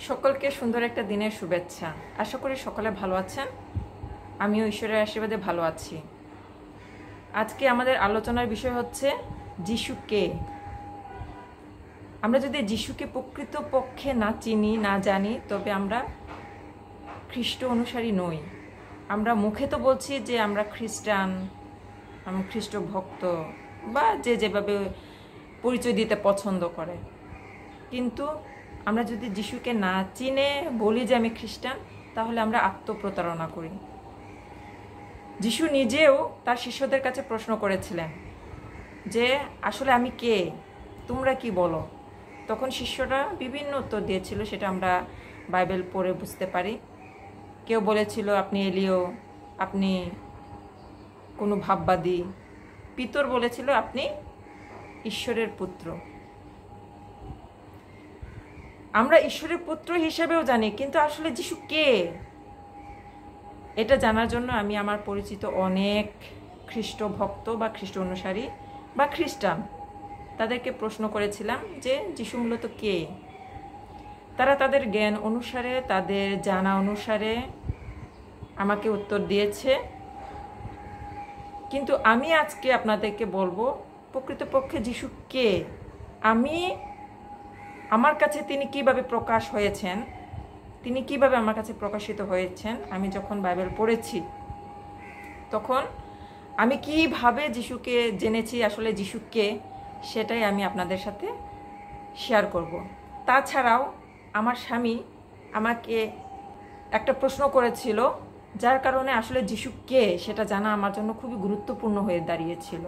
সকলকে সুন্দর একটা দিনের শুভেচ্ছা। আশা করি সকলে ভালো আছেন। আমিও ঈশ্বরের আশীর্বাদে ভালো আছি। আজকে আমাদের আলোচনার বিষয় হচ্ছে যিশু কে। আমরা যদি যিশুকে প্রকৃতপক্ষে না চিনি, না জানি, তবে আমরা খ্রিস্ট অনুসারী নই। আমরা মুখে তো বলছি যে আমরা খ্রিস্টান, আমরা খ্রিস্ট ভক্ত, বা যে যেভাবে পরিচয় দিতে পছন্দ করে, কিন্তু আমরা যদি যিশুকে না চিনে বলি যে আমি খ্রিস্টান, তাহলে আমরা আত্মপ্রতারণা করি। যিশু নিজেও তার শিষ্যদের কাছে প্রশ্ন করেছিলেন যে আসলে আমি কে, তোমরা কি বলো? তখন শিষ্যরা বিভিন্ন উত্তর দিয়েছিল, সেটা আমরা বাইবেল পড়ে বুঝতে পারি। কেউ বলেছিল আপনি এলিও, আপনি কোনো ভাববাদী। পিতর বলেছিল আপনি ঈশ্বরের পুত্র। আমরা ঈশ্বরের পুত্র হিসেবেও জানি, কিন্তু আসলে যিশু কে এটা জানার জন্য আমি আমার পরিচিত অনেক খ্রিস্ট ভক্ত বা খ্রিস্ট অনুসারী বা খ্রিস্টান, তাদেরকে প্রশ্ন করেছিলাম যে যিশু মূলত কে। তারা তাদের জ্ঞান অনুসারে, তাদের জানা অনুসারে আমাকে উত্তর দিয়েছে। কিন্তু আমি আজকে আপনাদেরকে বলবো প্রকৃতপক্ষে যিশু কে, আমার কাছে তিনি কিভাবে প্রকাশ হয়েছেন, তিনি কিভাবে আমার কাছে প্রকাশিত হয়েছেন। আমি যখন বাইবেল পড়েছি তখন আমি কিভাবে যিশুকে জেনেছি, আসলে যিশু কে, সেটাই আমি আপনাদের সাথে শেয়ার করব। তাছাড়াও আমার স্বামী আমাকে একটা প্রশ্ন করেছিল, যার কারণে আসলে যিশু কে সেটা জানা আমার জন্য খুবই গুরুত্বপূর্ণ হয়ে দাঁড়িয়েছিল।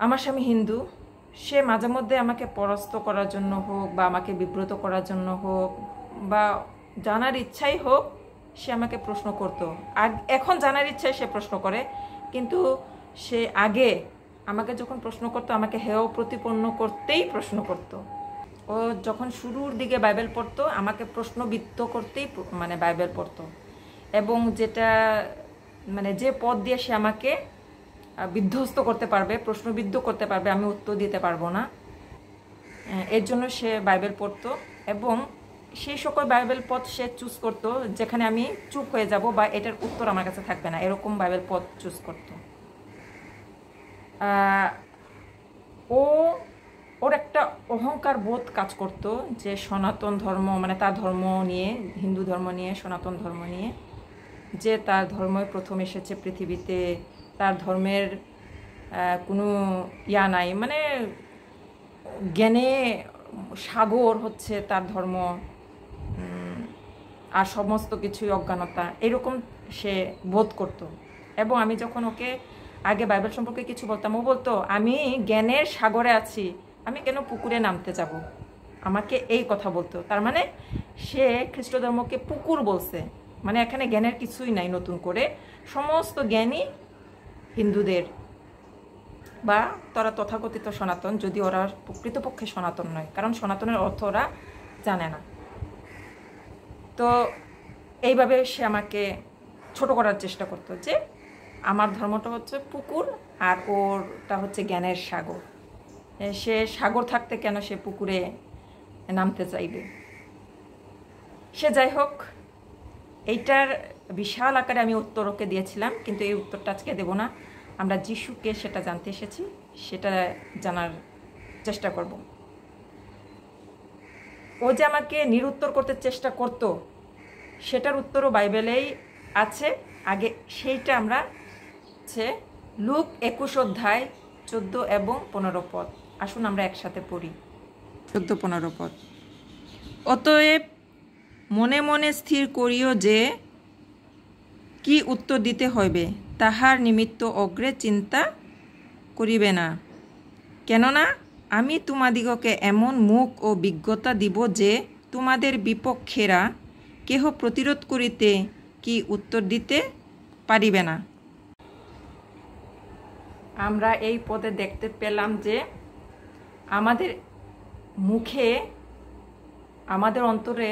আমার স্বামী হিন্দু। সে মাঝে মধ্যে আমাকে পরাস্ত করার জন্য হোক, বা আমাকে বিব্রত করার জন্য হোক, বা জানার ইচ্ছাই হোক, সে আমাকে প্রশ্ন করতো। এখন জানার ইচ্ছায় সে প্রশ্ন করে, কিন্তু সে আগে আমাকে যখন প্রশ্ন করতো, আমাকে হেয় প্রতিপন্ন করতেই প্রশ্ন করতো। ও যখন শুরুর দিকে বাইবেল পড়তো, আমাকে প্রশ্নবিদ্ধ করতেই বাইবেল পড়তো। এবং যেটা যে পদ দিয়ে সে আমাকে বিধ্বস্ত করতে পারবে, প্রশ্নবিদ্ধ করতে পারবে, আমি উত্তর দিতে পারবো না, এর জন্য সে বাইবেল পড়তো। এবং সেই সকল বাইবেল পদ সে চুজ করতো যেখানে আমি চুপ হয়ে যাব বা এটার উত্তর আমার কাছে থাকবে না, এরকম বাইবেল পদ চুজ করতো। ওর একটা অহংকার বোধ কাজ করতো যে সনাতন ধর্ম, তার ধর্ম নিয়ে, হিন্দু ধর্ম নিয়ে, সনাতন ধর্ম নিয়ে, যে তার ধর্মই প্রথম এসেছে পৃথিবীতে, তার ধর্মের কোনো নাই, জ্ঞানে সাগর হচ্ছে তার ধর্ম, আর সমস্ত কিছুই অজ্ঞানতা, এরকম সে বোধ করত। এবং আমি যখন ওকে আগে বাইবেল সম্পর্কে কিছু বলতাম, ও বলতো আমি জ্ঞানের সাগরে আছি, আমি কেন পুকুরে নামতে যাব, আমাকে এই কথা বলতো। তার সে খ্রিস্ট ধর্মকে পুকুর বলছে, এখানে জ্ঞানের কিছুই নাই নতুন করে, সমস্ত জ্ঞানী হিন্দুদের বা তারা তথাকথিত সনাতন, যদি ওরা প্রকৃতপক্ষে সনাতন নয়, কারণ সনাতনের অর্থ ওরা জানে না। তো এইভাবে সে আমাকে ছোট করার চেষ্টা করতো যে আমার ধর্মটা হচ্ছে পুকুর আর ওরটা হচ্ছে জ্ঞানের সাগর। সে সাগর থাকতে কেন সে পুকুরে নামতে চাইবে? সে যাই হোক, এইটার বিশাল আকারে আমি উত্তর ওকে দিয়েছিলাম, কিন্তু এই উত্তরটা আজকে দেব না। আমরা যিশুকে সেটা জানতে এসেছি, সেটা জানার চেষ্টা করব। ও যে আমাকে নিরুত্তর করতে চেষ্টা করতো, সেটার উত্তরও বাইবেলেই আছে। আগে সেইটা আমরা লুক 21 অধ্যায় 14 এবং 15 পদ, আসুন আমরা একসাথে পড়ি। 14-15 পদ। অতএব মনে মনে স্থির করিও যে কি উত্তর দিতে হইবে, তাহার নিমিত্ত অগ্রে চিন্তা করিবে না। কেননা আমি তোমাদিগকে এমন মুখ ও বিজ্ঞতা দিব যে তোমাদের বিপক্ষেরা কেহ প্রতিরোধ করিতে কি উত্তর দিতে পারিবে না। আমরা এই পদে দেখতে পেলাম যে আমাদের মুখে, আমাদের অন্তরে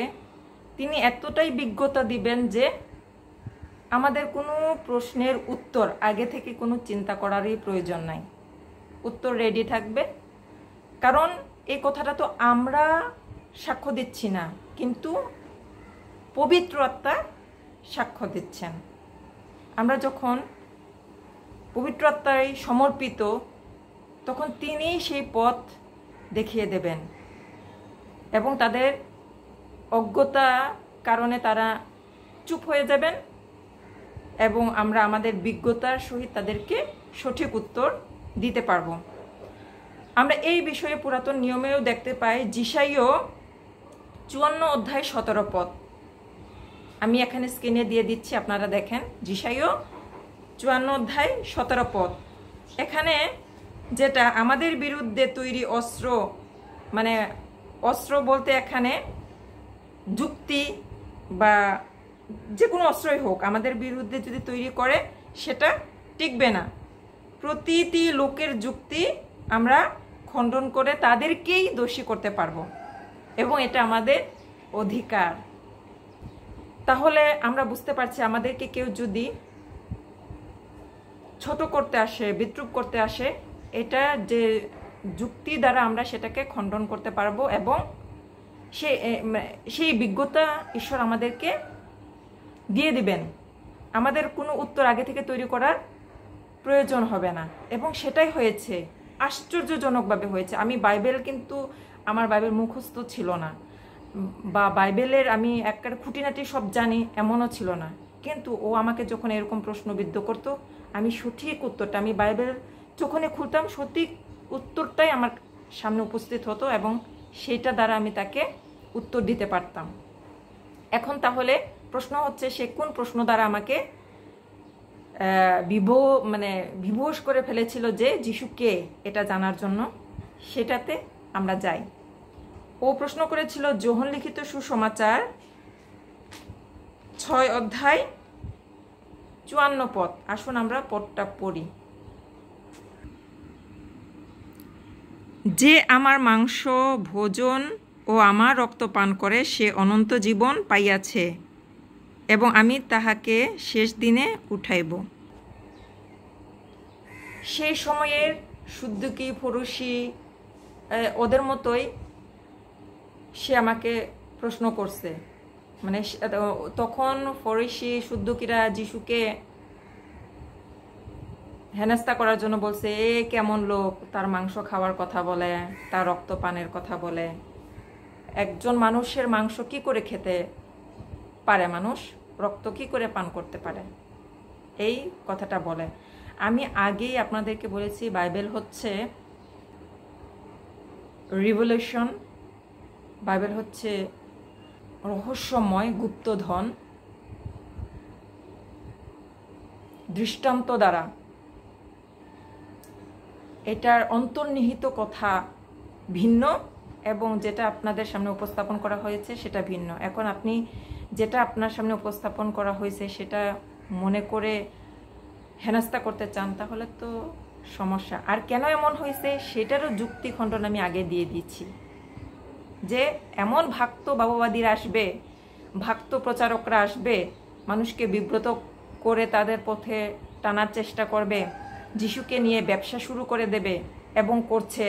তিনি এতটাই বিজ্ঞতা দিবেন যে আমাদের কোনো প্রশ্নের উত্তর আগে থেকে কোনো চিন্তা করারই প্রয়োজন নাই, উত্তর রেডি থাকবে। কারণ এই কথাটা তো আমরা সাক্ষ্য দিচ্ছি না, কিন্তু পবিত্র আত্মা সাক্ষ্য দিচ্ছেন। আমরা যখন পবিত্র আত্মায় সমর্পিত, তখন তিনি সেই পথ দেখিয়ে দেবেন এবং তাদের অজ্ঞতা কারণে তারা চুপ হয়ে যাবেন এবং আমরা আমাদের বিজ্ঞতার সহিত তাদেরকে সঠিক উত্তর দিতে পারব। আমরা এই বিষয়ে পুরাতন নিয়মেও দেখতে পাই। যিশাইও 54 অধ্যায় 17 পদ, আমি এখানে স্ক্রিনে দিয়ে দিচ্ছি, আপনারা দেখেন। যিশাইও 54 অধ্যায় 17 পদ। এখানে যেটা আমাদের বিরুদ্ধে তৈরি অস্ত্র, মানে অস্ত্র বলতে এখানে যুক্তি বা যে কোনো অস্ত্রই হোক, আমাদের বিরুদ্ধে যদি তৈরি করে সেটা টিকবে না। প্রতিটি লোকের যুক্তি আমরা খণ্ডন করে তাদেরকেই দোষী করতে পারবো এবং এটা আমাদের অধিকার। তাহলে আমরা বুঝতে পারছি, আমাদেরকে কেউ যদি ছোট করতে আসে, বিদ্রুপ করতে আসে, এটা যে যুক্তি দ্বারা আমরা সেটাকে খণ্ডন করতে পারবো এবং সেই বিজ্ঞতা ঈশ্বর আমাদেরকে দিয়ে দিবেন। আমাদের কোনো উত্তর আগে থেকে তৈরি করার প্রয়োজন হবে না এবং সেটাই হয়েছে, আশ্চর্যজনকভাবে হয়েছে। আমি কিন্তু আমার বাইবেল মুখস্থ ছিল না বা বাইবেলের আমি একটা খুঁটিনাটি সব জানি এমনও ছিল না, কিন্তু ও আমাকে যখন এরকম প্রশ্নবিদ্ধ করতো, আমি সঠিক উত্তরটা, আমি বাইবেল যখনই খুলতাম সঠিক উত্তরটাই আমার সামনে উপস্থিত হতো এবং সেইটা দ্বারা আমি তাকে উত্তর দিতে পারতাম। এখন তাহলে প্রশ্ন হচ্ছে, সে কোন প্রশ্ন দ্বারা আমাকে বিভোষ করে ফেলেছিল যে যিশু কে, এটা জানার জন্য। সেটাতে আমরা যাই। ও প্রশ্ন করেছিল যোহন লিখিত সুসমাচার 6 অধ্যায় 54 পদ। আসুন আমরা পদটা পড়ি। যে আমার মাংস ভোজন ও আমার রক্ত পান করে সে অনন্ত জীবন পাইয়াছে এবং আমি তাহাকে শেষ দিনে উঠাইব। সেই সময়ের সুদ্দুকি, ফরুসি ওদের মতোই সে আমাকে প্রশ্ন করছে। মানে তখন ফরিসি সুদ্দুকিরা যিশুকে হেনস্থা করার জন্য বলছে, এ কেমন লোক, তার মাংস খাওয়ার কথা বলে, তার রক্ত পানের কথা বলে। একজন মানুষের মাংস কি করে খেতে পারে, মানুষ রক্ত কি করে পান করতে পারে, এই কথাটা বলে। আমি আগেই আপনাদেরকে বলেছি, বাইবেল হচ্ছে রিভলিউশন, বাইবেল হচ্ছে রহস্যময় গুপ্তধন। দৃষ্টান্ত দ্বারা এটার অন্তর্নিহিত কথা ভিন্ন এবং যেটা আপনাদের সামনে উপস্থাপন করা হয়েছে সেটা ভিন্ন। এখন আপনি যেটা আপনার সামনে উপস্থাপন করা হয়েছে সেটা মনে করে হেনস্থা করতে চান, তাহলে তো সমস্যা। আর কেন এমন হয়েছে সেটারও যুক্তি খণ্ডন আমি আগে দিয়ে দিচ্ছি, যে এমন ভক্ত বাবুবাদীরা আসবে, ভক্ত প্রচারকরা আসবে, মানুষকে বিব্রত করে তাদের পথে টানার চেষ্টা করবে, যিশুকে নিয়ে ব্যবসা শুরু করে দেবে এবং করছে।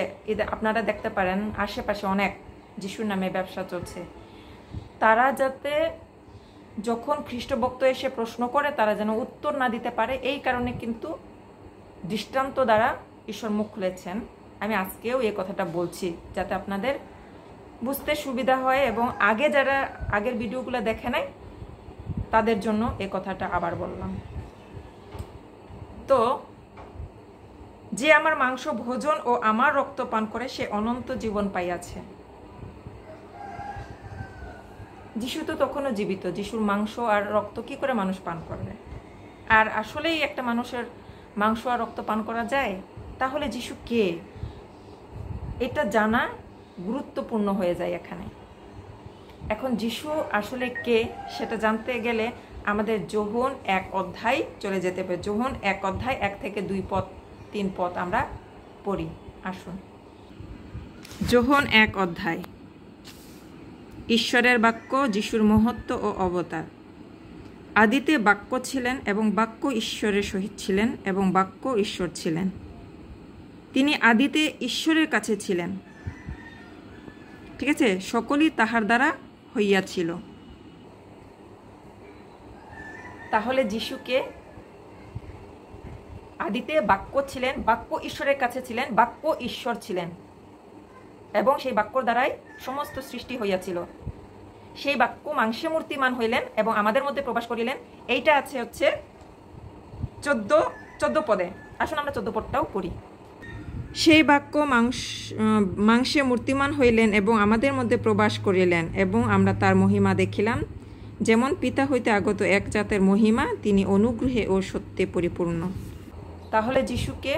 আপনারা দেখতে পারেন আশেপাশে অনেক যিশুর নামে ব্যবসা চলছে। তারা যাতে যখন খ্রিস্টভক্ত এসে প্রশ্ন করে তারা যেন উত্তর না দিতে পারে, এই কারণে কিন্তু দৃষ্টান্ত দ্বারা ঈশ্বর মুখ খুলেছেন। আমি আজকেও এই কথাটা বলছি যাতে আপনাদের বুঝতে সুবিধা হয় এবং যারা আগের ভিডিওগুলো দেখে নাই তাদের জন্য এই কথাটা আবার বললাম। তো যে আমার মাংস ভোজন ও আমার রক্ত পান করে সে অনন্ত জীবন পাইয়াছে। যিশু তো তখনও জীবিত, যিশুর মাংস আর রক্ত কি করে মানুষ পান করবে? আর আসলেই একটা মানুষের মাংস আর রক্ত পান করা যায়? তাহলে যিশু কে, এটা জানা গুরুত্বপূর্ণ হয়ে যায় এখানে। এখন যিশু আসলে কে সেটা জানতে গেলে আমাদের যোহন 1 অধ্যায় চলে যেতে হবে। যোহন 1 অধ্যায় 1 থেকে 2 পদ 3 পদ আমরা পড়ি। আসুন, যোহন 1 অধ্যায়। ঈশ্বরের বাক্য, যিশুর মহত্ব ও অবতার। আদিতে বাক্য ছিলেন এবং বাক্য ঈশ্বরের সহিত ছিলেন এবং বাক্য ঈশ্বর ছিলেন। তিনি আদিতে ঈশ্বরের কাছে ছিলেন। ঠিক আছে, সকলই তাহার দ্বারা হইয়াছিল। তাহলে যিশুকে আদিতে বাক্য ছিলেন, বাক্য ঈশ্বরের কাছে ছিলেন, বাক্য ঈশ্বর ছিলেন, এবং সেই বাক্যর দ্বারাই সমস্ত সৃষ্টি হইয়াছিল। সেই বাক্য মাংসে মূর্তিমান হইলেন এবং আমাদের মধ্যে প্রবেশ করিলেন। এইটা আছে হচ্ছে 14 পদে। আসুন আমরা 14 পদটাও পড়ি। সেই বাক্য মাংসে মূর্তিমান হইলেন এবং আমাদের মধ্যে প্রবাস করিলেন, এবং আমরা তার মহিমা দেখিলাম, যেমন পিতা হইতে আগত এক জাতের মহিমা, তিনি অনুগ্রহে ও সত্যে পরিপূর্ণ। তাহলে যিশুকে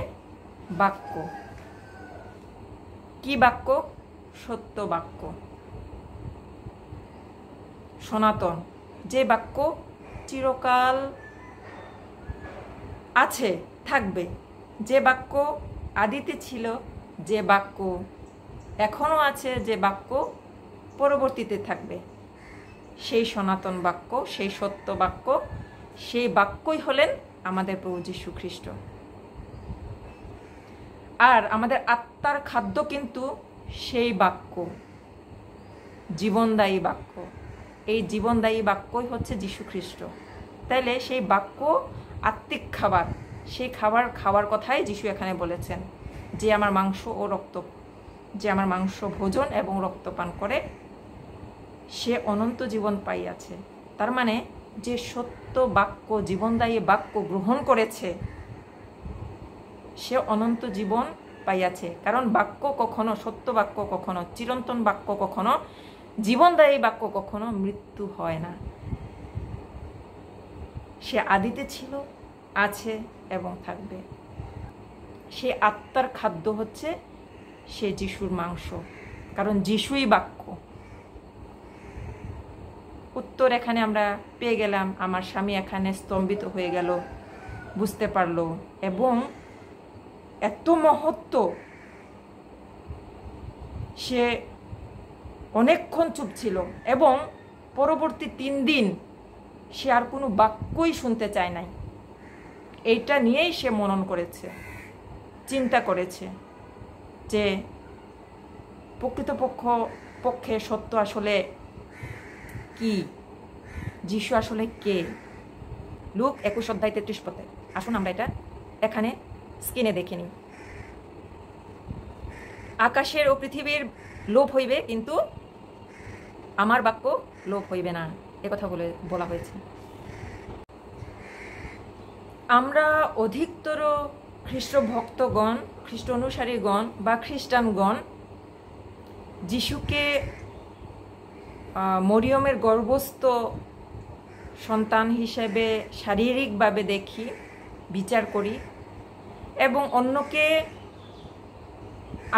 বাক্য, কি বাক্য? সত্য বাক্য, সনাতন, যে বাক্য চিরকাল আছে, থাকবে, যে বাক্য আদিতে ছিল, যে বাক্য এখনো আছে, যে বাক্য পরবর্তীতে থাকবে, সেই সনাতন বাক্য, সেই সত্য বাক্য, সেই বাক্যই হলেন আমাদের প্রভু যীশু খ্রিস্ট। আর আমাদের আত্মার খাদ্য কিন্তু সেই বাক্য, জীবনদায়ী বাক্য। এই জীবনদায়ী বাক্যই হচ্ছে যীশু খ্রিস্ট। তাইলে সেই বাক্য আত্মিক খাবার, সেই খাবার খাওয়ার কথাই যিশু এখানে বলেছেন, যে আমার মাংস ও রক্ত, যে আমার মাংস ভোজন এবং রক্ত পান করে সে অনন্ত জীবন পাইয়াছে। তার মানে যে সত্য বাক্য, জীবনদায়ী বাক্য গ্রহণ করেছে সে অনন্ত জীবন পাইয়াছে। কারণ বাক্য কখনো, সত্য বাক্য কখনো, চিরন্তন বাক্য কখনো, জীবনদায়ী বাক্য কখনো মৃত্যু হয় না। সে আদিতে ছিল, আছে এবং থাকবে। সে আত্মার খাদ্য হচ্ছে সে যিশুর মাংস, কারণ যিশুই বাক্য। উত্তর এখানে আমরা পেয়ে গেলাম। আমার স্বামী এখানে স্তম্ভিত হয়ে গেল, বুঝতে পারলো, এবং এত মহত্ব, সে অনেকক্ষণ চুপ ছিল এবং পরবর্তী 3 দিন সে আর কোনো বাক্যই শুনতে চায় নাই। এইটা নিয়েই সে মনন করেছে, চিন্তা করেছে যে প্রকৃতপক্ষে সত্য আসলে কি, যিশু আসলে কে। লুক 21:33 পদে। আসুন আমরা এটা এখানে স্ক্রিনে দেখে নিই। আকাশের ও পৃথিবীর লোভ হইবে, কিন্তু আমার বাক্য লোভ হইবে না, একথা বলা হয়েছে। আমরা অধিকতর খ্রিস্ট ভক্তগণ, খ্রিস্ট অনুসারীগণ বা খ্রিস্টানগণ যিশুকে মরিয়মের গর্ভস্থ সন্তান হিসেবে শারীরিকভাবে দেখি, বিচার করি, এবং অন্যকে,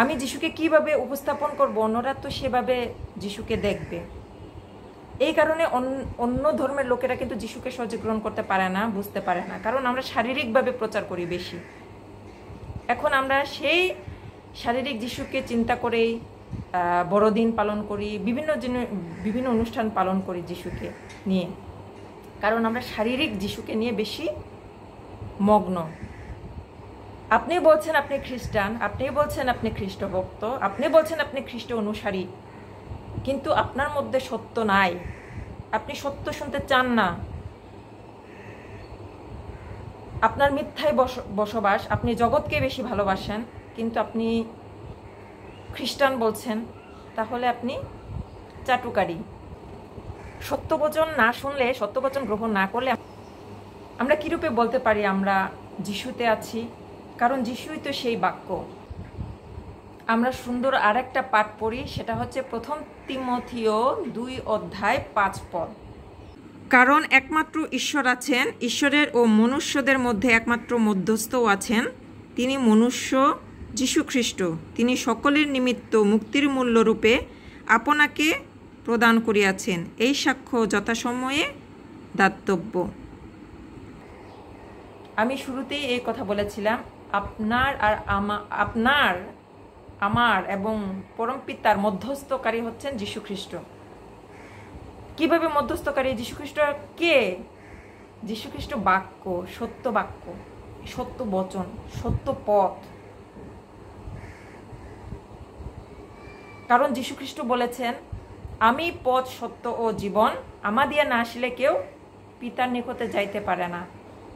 আমি যিশুকে কিভাবে উপস্থাপন করব অন্যরা তো সেভাবে যিশুকে দেখবে। এই কারণে অন্য ধর্মের লোকেরা কিন্তু যিশুকে সহজে গ্রহণ করতে পারে না, বুঝতে পারে না, কারণ আমরা শারীরিকভাবে প্রচার করি বেশি। এখন আমরা সেই শারীরিক যিশুকে চিন্তা করেই বড়দিন পালন করি, বিভিন্ন অনুষ্ঠান পালন করি যিশুকে নিয়ে, কারণ আমরা শারীরিক যিশুকে নিয়ে বেশি মগ্ন। আপনি বলছেন আপনি খ্রিস্টান, আপনি বলছেন আপনি খ্রিস্ট ভক্ত, আপনি বলছেন আপনি খ্রিস্ট অনুসারী, কিন্তু আপনার মধ্যে সত্য নাই, আপনি সত্য শুনতে চান না, আপনার মিথ্যায় বসবাস, আপনি জগৎকে বেশি ভালোবাসেন, কিন্তু আপনি খ্রিস্টান বলছেন, তাহলে আপনি চাটুকারী। সত্যবচন না শুনলে, সত্যবচন গ্রহণ না করলে আমরা কিরূপে বলতে পারি আমরা যিশুতে আছি? কারণ যিশুই তো সেই বাক্য। আমরা সুন্দর আরেকটা পাঠ পড়ি, সেটা হচ্ছে 1 তিমথিও 2:5 পদ। কারণ একমাত্র ঈশ্বর আছেন, ঈশ্বরের ও মনুষ্যদের মধ্যে একমাত্র মধ্যস্থও আছেন, তিনি মনুষ্য যীশু খ্রিস্ট। তিনি সকলের নিমিত্ত মুক্তির মূল্যরূপে আপনাকে প্রদান করিয়াছেন, এই সাক্ষ্য যথাসময়ে দাতব্য। আমি শুরুতেই এই কথা বলেছিলাম, আমার এবং পরমপিতার মধ্যস্থকারী হচ্ছেন যীশু খ্রিস্ট। কিভাবে মধ্যস্থকারী? যীশু খ্রিস্ট কে? যীশু খ্রিস্ট বাক্য, সত্য বাক্য, সত্য বচন, সত্য পথ। কারণ যীশুখ্রিস্ট বলেছেন, আমি পথ, সত্য ও জীবন, আমা দিয়া না আসলে কেউ পিতার নিকটে যাইতে পারে না।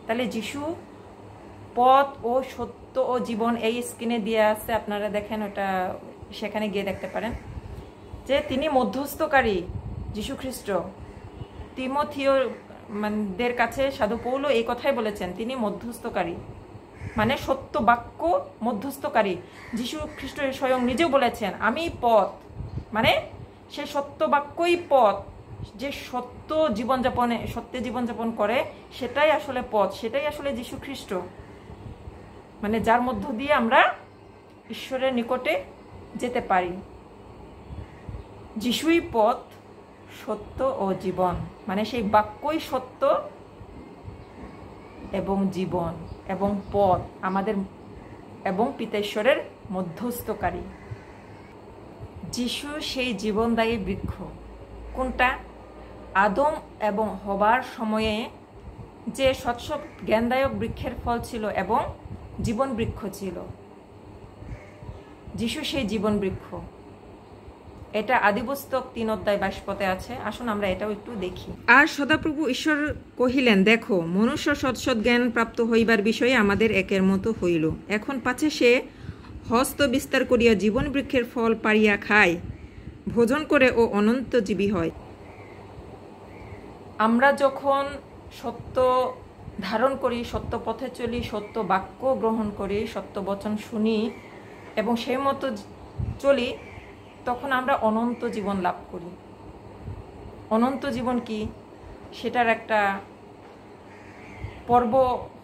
তাহলে যিশু পথ ও সত্য ও জীবন, এই স্ক্রিনে দিয়ে আছে, আপনারা দেখেন, ওটা সেখানে গিয়ে দেখতে পারেন যে তিনি মধ্যস্থকারী। যীশুখ্রিস্ট তিমোথীয়দের কাছে সাধু পৌল এই কথাই বলেছেন, তিনি মধ্যস্থকারী, মানে সত্য বাক্য মধ্যস্থকারী। যীশুখ্রিস্ট স্বয়ং নিজেও বলেছেন, আমি পথ, মানে সে সত্য বাক্যই পথ। যে সত্য জীবনযাপনে, সত্যে জীবনযাপন করে, সেটাই আসলে পথ, সেটাই আসলে যীশুখ্রিস্ট, মানে যার মধ্য দিয়ে আমরা ঈশ্বরের নিকটে যেতে পারি। যিশুই পথ, সত্য ও জীবন, মানে সেই বাক্যই সত্য এবং জীবন এবং পথ আমাদের এবং পিতা ঈশ্বরের মধ্যস্থকারী। যিশু সেই জীবনদায়ী বৃক্ষ। কোনটা? আদম এবং হবার সময়ে যে স্বচ্ছ জ্ঞানদায়ক বৃক্ষের ফল ছিল এবং জীবন বৃক্ষ ছিল, যিশু সেই জীবন বৃক্ষ। এটা আদিপুস্তক 3:22 আছে। আসুন আমরা এটাও একটু দেখি। আর সদাপ্রভু ঈশ্বর কহিলেন, দেখো, মনুষ্য সৎসৎ জ্ঞান প্রাপ্ত হইবার বিষয়ে আমাদের একের মতো হইল। এখন পাছে সে হস্ত বিস্তার করিয়া জীবন বৃক্ষের ফল পাড়িয়া খায়, ভোজন করে ও অনন্তজীবী হয়। আমরা যখন সত্য ধারণ করি, সত্য পথে চলি, সত্য বাক্য গ্রহণ করি, সত্য বচন শুনি এবং সেই মতো চলি, তখন আমরা অনন্ত জীবন লাভ করি। অনন্ত জীবন কি, সেটার একটা পর্ব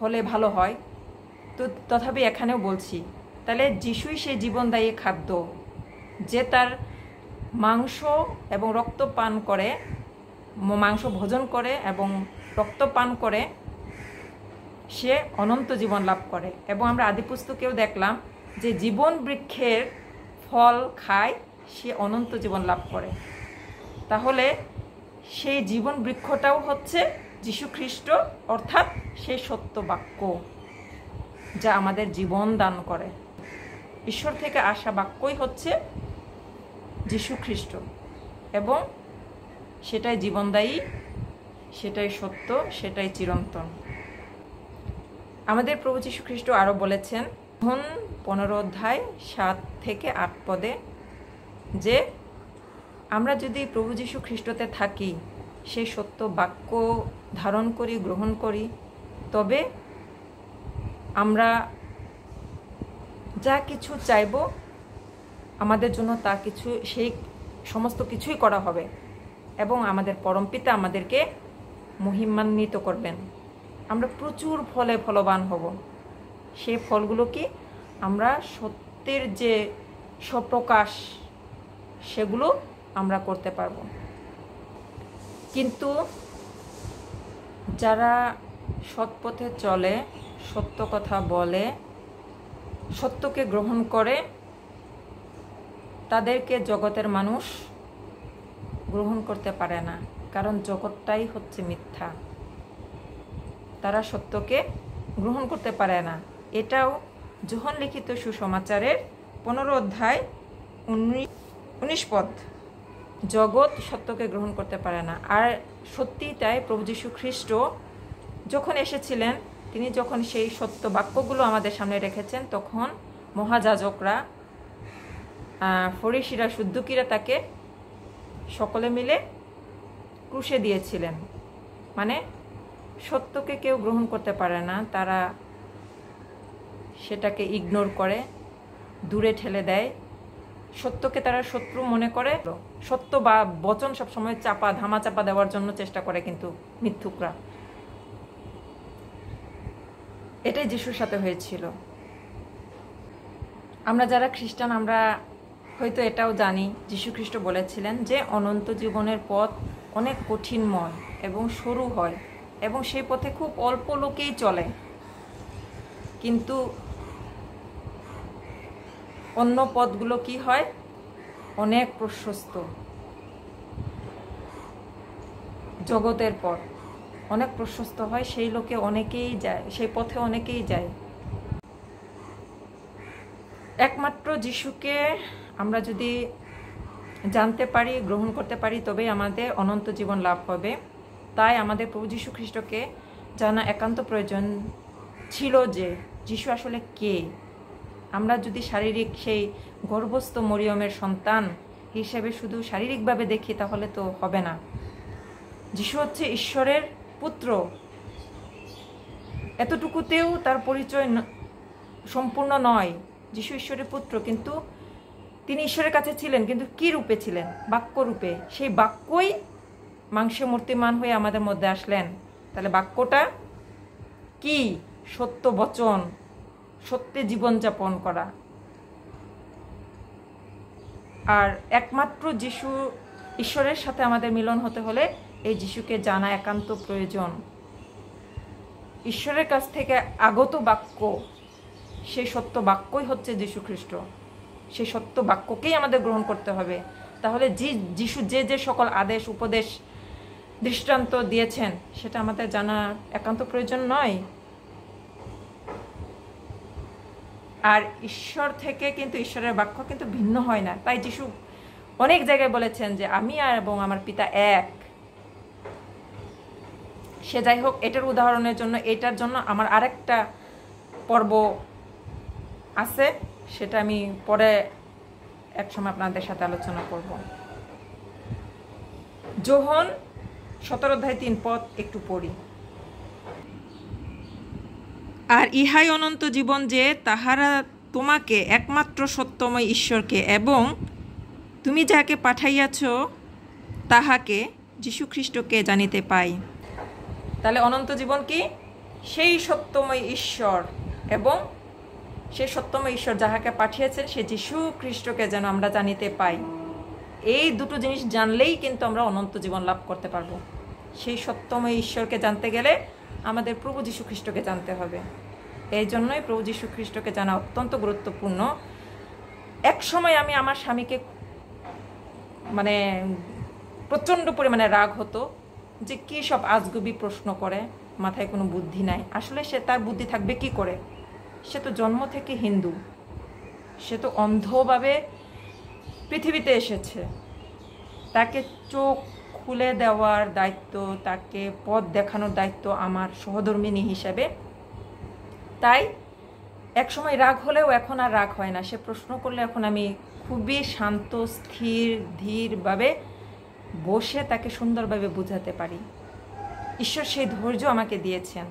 হলে ভালো হয়, তো তথাপি এখানেও বলছি। তাহলে যিশুই সেই জীবনদায়ী খাদ্য, যে তার মাংস এবং রক্ত পান করে, মাংস ভোজন করে এবং রক্ত পান করে, সে অনন্ত জীবন লাভ করে। এবং আমরা আদিপুস্তকেও দেখলাম যে জীবন বৃক্ষের ফল খায়, সে অনন্ত জীবন লাভ করে। তাহলে সেই জীবন বৃক্ষটাও হচ্ছে যীশুখ্রিস্ট, অর্থাৎ সেই সত্য বাক্য যা আমাদের জীবন দান করে। ঈশ্বর থেকে আসা বাক্যই হচ্ছে যীশুখ্রিস্ট এবং সেটাই জীবনদায়ী, সেটাই সত্য, সেটাই চিরন্তন। আমাদের প্রভু যীশুখ্রিস্ট আরও বলেছেন 15:7-8 যে আমরা যদি প্রভু যীশু খ্রিস্টতে থাকি, সেই সত্য বাক্য ধারণ করি, গ্রহণ করি, তবে আমরা যা কিছু চাইব আমাদের জন্য তা কিছু, সেই সমস্ত কিছুই করা হবে এবং আমাদের পরমপিতা আমাদেরকে মহিমান্বিত করবেন। আমরা প্রচুর ফলে ফলবান হব। সেই ফলগুলো কি, আমরা সত্যের যে স্বপ্রকাশ, সেগুলো আমরা করতে পারব। কিন্তু যারা সৎপথে চলে, সত্য কথা বলে, সত্যকে গ্রহণ করে, তাদেরকে জগতের মানুষ গ্রহণ করতে পারে না, কারণ জগৎটাই হচ্ছে মিথ্যা। তারা সত্যকে গ্রহণ করতে পারে না। এটাও যোহন লিখিত সুসমাচারের 15:19। জগৎ সত্যকে গ্রহণ করতে পারে না। আর সত্যি তাই, প্রভু যীশু খ্রিস্ট যখন এসেছিলেন, তিনি যখন সেই সত্য বাক্যগুলো আমাদের সামনে রেখেছেন, তখন মহাযাজকরা, ফরিসিরা, শুদ্ধকিরা তাকে সকলে মিলে ক্রুশে দিয়েছিলেন। মানে সত্যকে কেউ গ্রহণ করতে পারে না, তারা সেটাকে ইগনোর করে, দূরে ঠেলে দেয়। সত্যকে তারা শত্রু মনে করে, সত্য বা বচন সবসময় ধামাচাপা দেওয়ার জন্য চেষ্টা করে, কিন্তু মিথ্যুকরা। এটাই যিশুর সাথে হয়েছিল। আমরা যারা খ্রিস্টান, আমরা হয়তো এটাও জানি, যীশু খ্রিস্ট বলেছিলেন যে অনন্ত জীবনের পথ অনেক কঠিনময় এবং সরু হয় এবং সেই পথে খুব অল্প লোকেই চলে, কিন্তু অন্য পথগুলো কি হয়, অনেক প্রশস্ত। জগতের পথ অনেক প্রশস্ত হয়, সেই লোকে অনেকেই যায়, সেই পথে অনেকেই যায়। একমাত্র যিশুকে আমরা যদি জানতে পারি, গ্রহণ করতে পারি, তবেই আমাদের অনন্ত জীবন লাভ হবে। তাই আমাদের প্রভু যীশু খ্রিস্টকে জানা একান্ত প্রয়োজন ছিল যে যীশু আসলে কে। আমরা যদি শারীরিক সেই গর্ভস্থ মরিয়মের সন্তান হিসেবে শুধু শারীরিকভাবে দেখি তাহলে তো হবে না। যীশু হচ্ছে ঈশ্বরের পুত্র, এতটুকুতেও তার পরিচয় সম্পূর্ণ নয়। যীশু ঈশ্বরের পুত্র, কিন্তু তিনি ঈশ্বরের কাছে ছিলেন, কিন্তু কি রূপে ছিলেন? বাক্য রূপে। সেই বাক্যই মাংসে মূর্তিমান হয়ে আমাদের মধ্যে আসলেন। তাহলে বাক্যটা কি? সত্য বচন, সত্যে জীবনযাপন করা। আর একমাত্র যীশু, ঈশ্বরের সাথে আমাদের মিলন হতে হলে এই যীশুকে জানা একান্ত প্রয়োজন। ঈশ্বরের কাছ থেকে আগত বাক্য, সেই সত্য বাক্যই হচ্ছে যীশু খ্রিস্ট। সেই সত্য বাক্যকেই আমাদের গ্রহণ করতে হবে। তাহলে যীশু যে যে সকল আদেশ, উপদেশ, দৃষ্টান্ত দিয়েছেন সেটা আমাদের জানা একান্ত প্রয়োজন নয়? আর ঈশ্বর থেকে কিন্তু ঈশ্বরের বাক্য কিন্তু ভিন্ন হয় না। তাই যীশু অনেক জায়গায় বলেছেন যে আমি এবং আমার পিতা এক। সে যাই হোক, এটার উদাহরণের জন্য, এটার জন্য আমার আরেকটা পর্ব আছে, সেটা আমি পরে এক সময় আপনাদের সাথে আলোচনা করব। যোহন 17:3 একটু পড়ি। আর ইহাই অনন্ত জীবন, যে তাহারা তোমাকে একমাত্র সত্যময় ঈশ্বরকে এবং তুমি যাকে পাঠাইয়াছ তাহাকে, যীশু খ্রিস্টকে জানিতে পাই। তাহলে অনন্ত জীবন কি? সেই সত্যময় ঈশ্বর এবং সেই সত্যময় ঈশ্বর যাহাকে পাঠিয়েছেন সে যীশু খ্রিস্টকে যেন আমরা জানিতে পাই। এই দুটো জিনিস জানলেই কিন্তু আমরা অনন্ত জীবন লাভ করতে পারবো। সেই সত্যময় ঈশ্বরকে জানতে গেলে আমাদের প্রভু যীশু খ্রিস্টকে জানতে হবে। এই জন্যই প্রভু যীশু খ্রিস্টকে জানা অত্যন্ত গুরুত্বপূর্ণ। এক সময় আমি আমার স্বামীকে প্রচণ্ড পরিমাণে রাগ হতো যে কী সব আজগুবি প্রশ্ন করে, মাথায় কোনো বুদ্ধি নাই। আসলে সে তার বুদ্ধি থাকবে কি করে? সে তো জন্ম থেকে হিন্দু, সে তো অন্ধভাবে পৃথিবীতে এসেছে। তাকে চোখ খুলে দেওয়ার দায়িত্ব, তাকে পথ দেখানোর দায়িত্ব আমার সহধর্মিণী হিসেবে। তাই এক সময় রাগ হলেও এখন আর রাগ হয় না। সে প্রশ্ন করলে এখন আমি খুবই শান্ত, স্থির, ধীরভাবে বসে তাকে সুন্দরভাবে বোঝাতে পারি। ঈশ্বর সেই ধৈর্য আমাকে দিয়েছেন।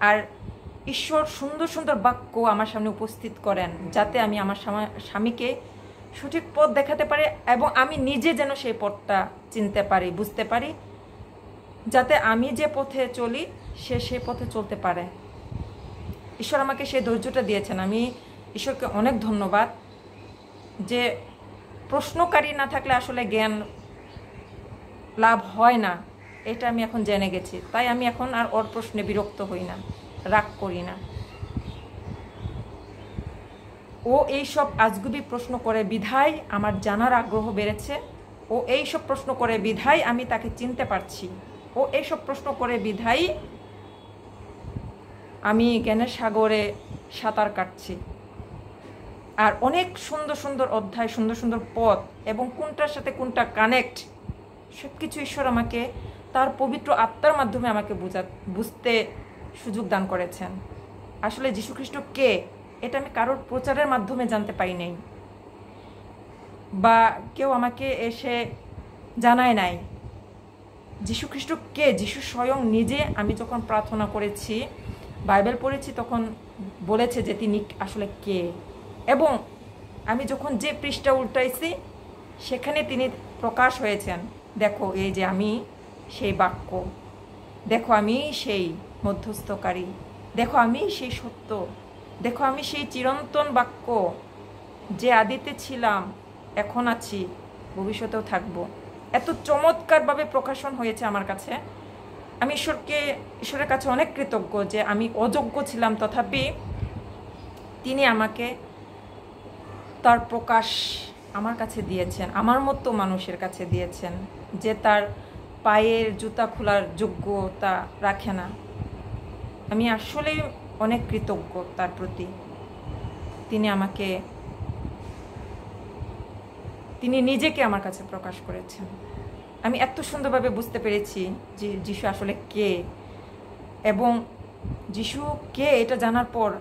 আর ঈশ্বর সুন্দর সুন্দর বাক্য আমার সামনে উপস্থিত করেন, যাতে আমি আমার স্বামীকে সঠিক পথ দেখাতে পারি এবং আমি নিজে যেন সেই পথটা চিনতে পারি, বুঝতে পারি, যাতে আমি যে পথে চলি সে সেই পথে চলতে পারে। ঈশ্বর আমাকে সেই ধৈর্যটা দিয়েছেন। আমি ঈশ্বরকে অনেক ধন্যবাদ যে প্রশ্নকারী না থাকলে আসলে জ্ঞান লাভ হয় না, এটা আমি এখন জেনে গেছি। তাই আমি এখন আর ওর প্রশ্নে বিরক্ত হই না, রাগ করি না। ও এইসব আজগুবি প্রশ্ন করে বিধায় আমার জানার আগ্রহ বেড়েছে। ও এইসব প্রশ্ন করে বিধায় আমি তাকে চিনতে পারছি। ও এইসব প্রশ্ন করে বিধায় আমি জ্ঞানের সাগরে সাঁতার কাটছি। আর অনেক সুন্দর সুন্দর অধ্যায়, সুন্দর সুন্দর পথ এবং কোনটার সাথে কোনটা কানেক্ট, সব কিছু ঈশ্বর আমাকে তার পবিত্র আত্মার মাধ্যমে আমাকে বুঝতে সুযোগ দান করেছেন। আসলে যীশু খ্রিস্ট কে, এটা আমি কারোর প্রচারের মাধ্যমে জানতে পারি নাই, বা কেউ আমাকে এসে জানায় নাই যীশু খ্রিস্ট কে। যীশু স্বয়ং নিজে, আমি যখন প্রার্থনা করেছি, বাইবেল পড়েছি, তখন বলেছে যে তিনি আসলে কে। এবং আমি যখন যে পৃষ্ঠা উল্টাইছি সেখানে তিনি প্রকাশ হয়েছেন। দেখো, এই যে আমি সেই বাক্য, দেখো আমি সেই মধ্যস্থকারী, দেখো আমি সেই সত্য, দেখো আমি সেই চিরন্তন বাক্য, যে আদিতে ছিলাম, এখন আছি, ভবিষ্যতেও থাকবো। এত চমৎকারভাবে প্রকাশন হয়েছে আমার কাছে। আমি ঈশ্বরের কাছে অনেক কৃতজ্ঞ যে আমি অযোগ্য ছিলাম, তথাপি তিনি আমাকে তার প্রকাশ আমার কাছে দিয়েছেন, আমার মতো মানুষের কাছে দিয়েছেন যে তার পায়ের জুতা খোলার যোগ্যতা রাখে না। আমি আসলে অনেক কৃতজ্ঞ তার প্রতি। তিনি নিজেকে আমার কাছে প্রকাশ করেছেন। আমি এত সুন্দরভাবে বুঝতে পেরেছি যে যিশু আসলে কে, এবং যিশু কে এটা জানার পর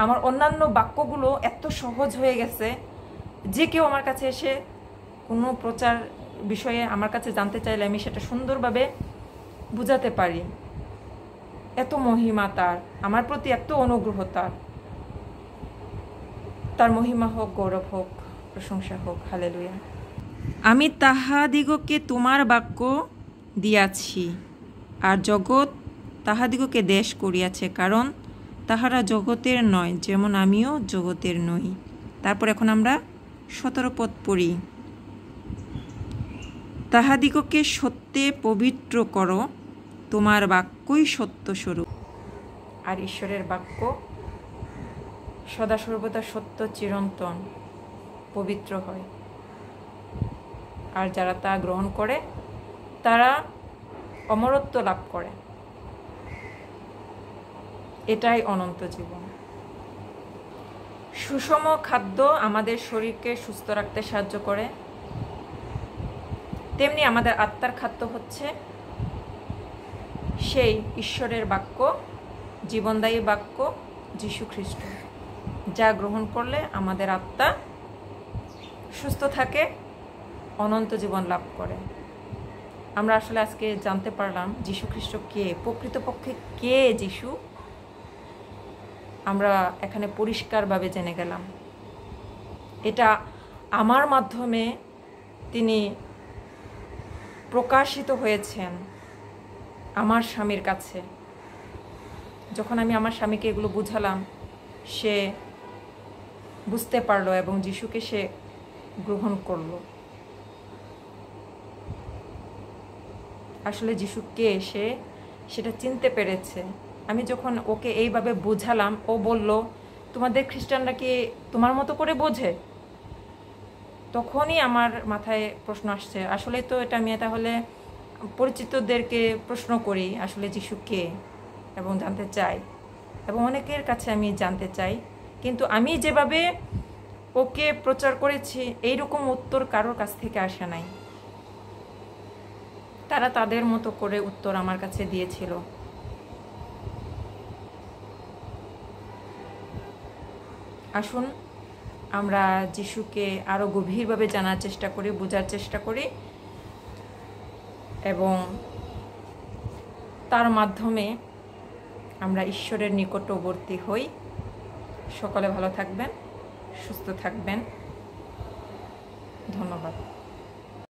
আমার অন্যান্য বাক্যগুলো এত সহজ হয়ে গেছে। যে কেউ আমার কাছে এসে কোনো প্রচার বিষয়ে আমার কাছে জানতে চাইলে আমি সেটা সুন্দরভাবে বুঝাতে পারি। এত মহিমা তার, আমার প্রতি এত অনুগ্রহ তার মহিমা হোক, গৌরব হোক, প্রশংসা হোক। হালেলুয়া। আমি তাহাদিগকে তোমার বাক্য দিয়াছি, আর জগৎ তাহাদিগকে দেশ করিয়াছে, কারণ তাহারা জগতের নয়, যেমন আমিও জগতের নই। তারপর এখন আমরা 17 পদ পড়ি। তাহাদিগকে সত্যে পবিত্র করো, তোমার বাক্যই সত্যস্বরূপ। আর ঈশ্বরের বাক্য সদা সর্বদা সত্য, চিরন্তন, পবিত্র হয়। আর যারা তা গ্রহণ করে তারা অমরত্ব লাভ করে। এটাই অনন্ত জীবন। সুষম খাদ্য আমাদের শরীরকে সুস্থ রাখতে সাহায্য করে, তেমনি আমাদের আত্মার খাদ্য হচ্ছে সেই ঈশ্বরের বাক্য, জীবনদায়ী বাক্য যীশু খ্রিস্ট, যা গ্রহণ করলে আমাদের আত্মা সুস্থ থাকে, অনন্ত জীবন লাভ করে। আমরা আসলে আজকে জানতে পারলাম যীশু খ্রিস্ট কে, প্রকৃতপক্ষে কে যীশু, আমরা এখানে পরিষ্কারভাবে জেনে গেলাম। এটা আমার মাধ্যমে তিনি প্রকাশিত হয়েছেন আমার স্বামীর কাছে। যখন আমি আমার স্বামীকে এগুলো বুঝালাম, সে বুঝতে পারলো এবং যিশুকে সে গ্রহণ করলো। আসলে যিশু কে সে সেটা চিনতে পেরেছে। আমি যখন ওকে এইভাবে বুঝালাম, ও বলল, তোমাদের খ্রিস্টানরা কি তোমার মতো করে বোঝে? তখনই আমার মাথায় প্রশ্ন আসছে, আসলে তো এটা আমি তাহলে পরিচিতদেরকে প্রশ্ন করি আসলে যিশু কে, এবং জানতে চাই, এবং অনেকের কাছে আমি জানতে চাই। কিন্তু আমি যেভাবে ওকে প্রচার করেছি এইরকম উত্তর কারোর কাছ থেকে আসে নাই। তারা তাদের মতো করে উত্তর আমার কাছে দিয়েছিল। আসুন আমরা যিশুকে আরো গভীরভাবে জানার চেষ্টা করি, বোঝার চেষ্টা করি, এবং তার মাধ্যমে আমরা ঈশ্বরের নিকটবর্তী হই। সকলে ভালো থাকবেন, সুস্থ থাকবেন। ধন্যবাদ।